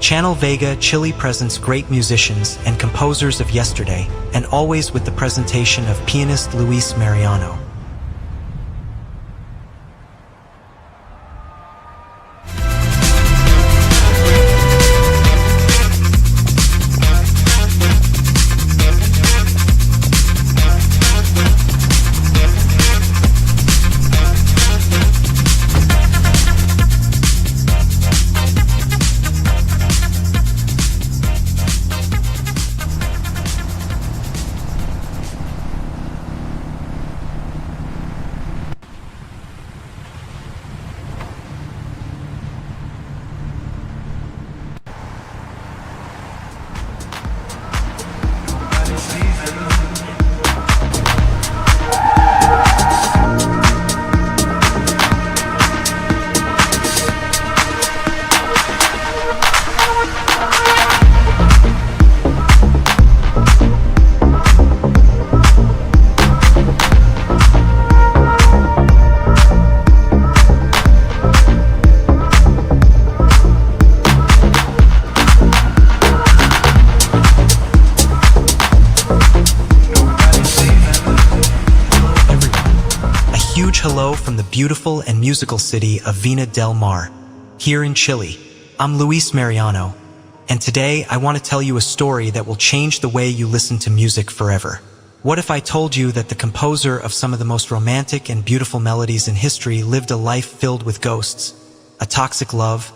Channel Vega Chile presents great musicians and composers of yesterday, and always with the presentation of pianist Luis Mariano. Huge hello from the beautiful and musical city of Vina del Mar, here in Chile. I'm Luis Mariano, and today I want to tell you a story that will change the way you listen to music forever. What if I told you that the composer of some of the most romantic and beautiful melodies in history lived a life filled with ghosts, a toxic love,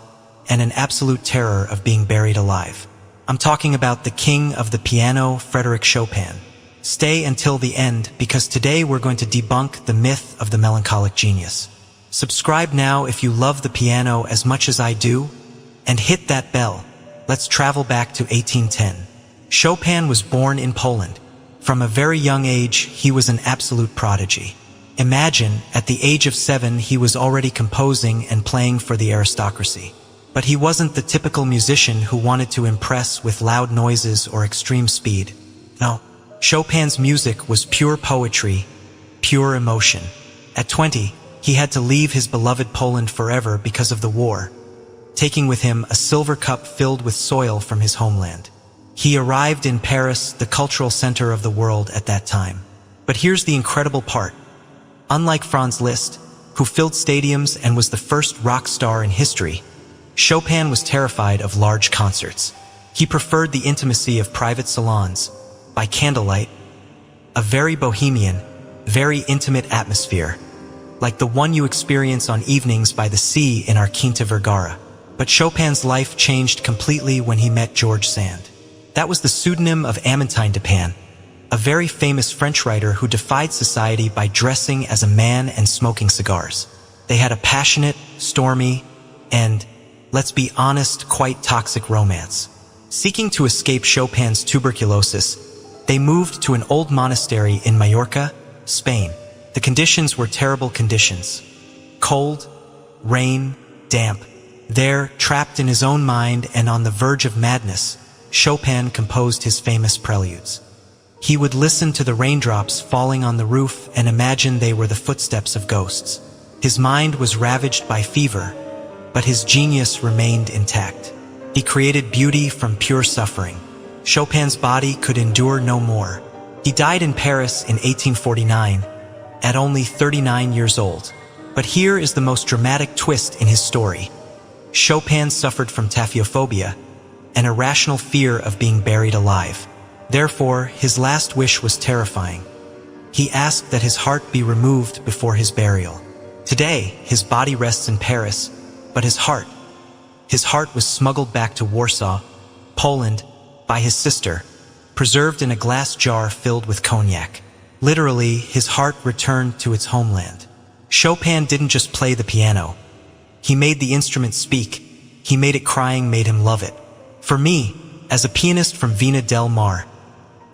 and an absolute terror of being buried alive? I'm talking about the king of the piano, Frédéric Chopin. Stay until the end, because today we're going to debunk the myth of the melancholic genius. Subscribe now if you love the piano as much as I do, and hit that bell. Let's travel back to 1810. Chopin was born in Poland. From a very young age, he was an absolute prodigy. Imagine, at the age of 7, he was already composing and playing for the aristocracy. But he wasn't the typical musician who wanted to impress with loud noises or extreme speed. No. Chopin's music was pure poetry, pure emotion. At 20, he had to leave his beloved Poland forever because of the war, taking with him a silver cup filled with soil from his homeland. He arrived in Paris, the cultural center of the world at that time. But here's the incredible part. Unlike Franz Liszt, who filled stadiums and was the first rock star in history, Chopin was terrified of large concerts. He preferred the intimacy of private salons, by candlelight, a very bohemian, very intimate atmosphere, like the one you experience on evenings by the sea in our Quinta Vergara. But Chopin's life changed completely when he met George Sand. That was the pseudonym of Amantine Dupin, a very famous French writer who defied society by dressing as a man and smoking cigars. They had a passionate, stormy, and, let's be honest, quite toxic romance. Seeking to escape Chopin's tuberculosis, they moved to an old monastery in Majorca, Spain. The conditions were terrible conditions. Cold, rain, damp. There, trapped in his own mind and on the verge of madness, Chopin composed his famous preludes. He would listen to the raindrops falling on the roof and imagine they were the footsteps of ghosts. His mind was ravaged by fever, but his genius remained intact. He created beauty from pure suffering. Chopin's body could endure no more. He died in Paris in 1849, at only 39 years old. But here is the most dramatic twist in his story. Chopin suffered from taphiophobia, an irrational fear of being buried alive. Therefore, his last wish was terrifying. He asked that his heart be removed before his burial. Today, his body rests in Paris, but his heart was smuggled back to Warsaw, Poland, by his sister, preserved in a glass jar filled with cognac. Literally, his heart returned to its homeland. Chopin didn't just play the piano. He made the instrument speak. He made it crying, made him love it. For me, as a pianist from Vina del Mar,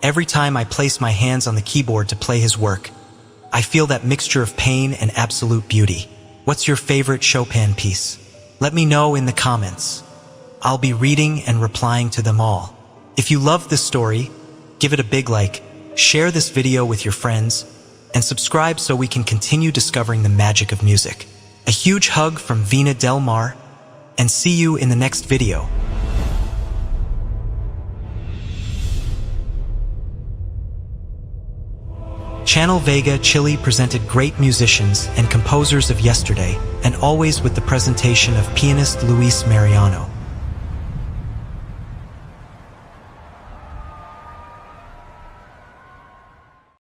every time I place my hands on the keyboard to play his work, I feel that mixture of pain and absolute beauty. What's your favorite Chopin piece? Let me know in the comments. I'll be reading and replying to them all. If you love this story, give it a big like, share this video with your friends, and subscribe so we can continue discovering the magic of music. A huge hug from Vina del Mar, and see you in the next video. Channel Vega, Chile presented great musicians and composers of yesterday, and always with the presentation of pianist Luis Mariano.